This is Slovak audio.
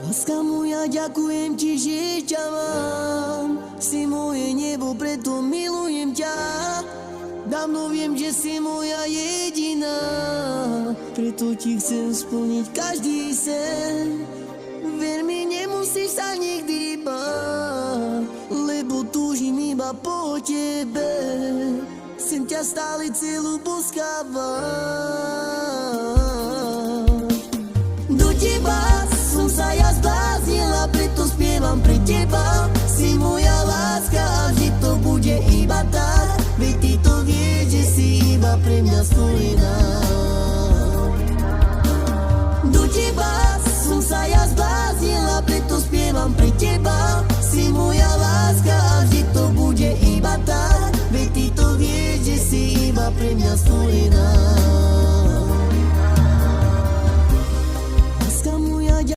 Láska moja, ďakujem ti, že ťa mám. Si moje nebo, preto milujem ťa. Dávno viem, že si moja jediná, preto ti chcem splniť každý sen. Ver mi, nemusíš sa nikdy báť, lebo túžim iba po tebe. Chcem ťa stále celú boskávať. Do teba som sa ja zbláznila, preto spievam pre teba. Si moja láska a vždy to bude iba tak. Veď ty to vieš, že si iba pre mňa stvorená. Do teba som sa ja zbláznila, preto spievam pre teba. Si moja láska a vždy to bude iba tak. Veď ty to vieš, že si iba pre mňa stvorená.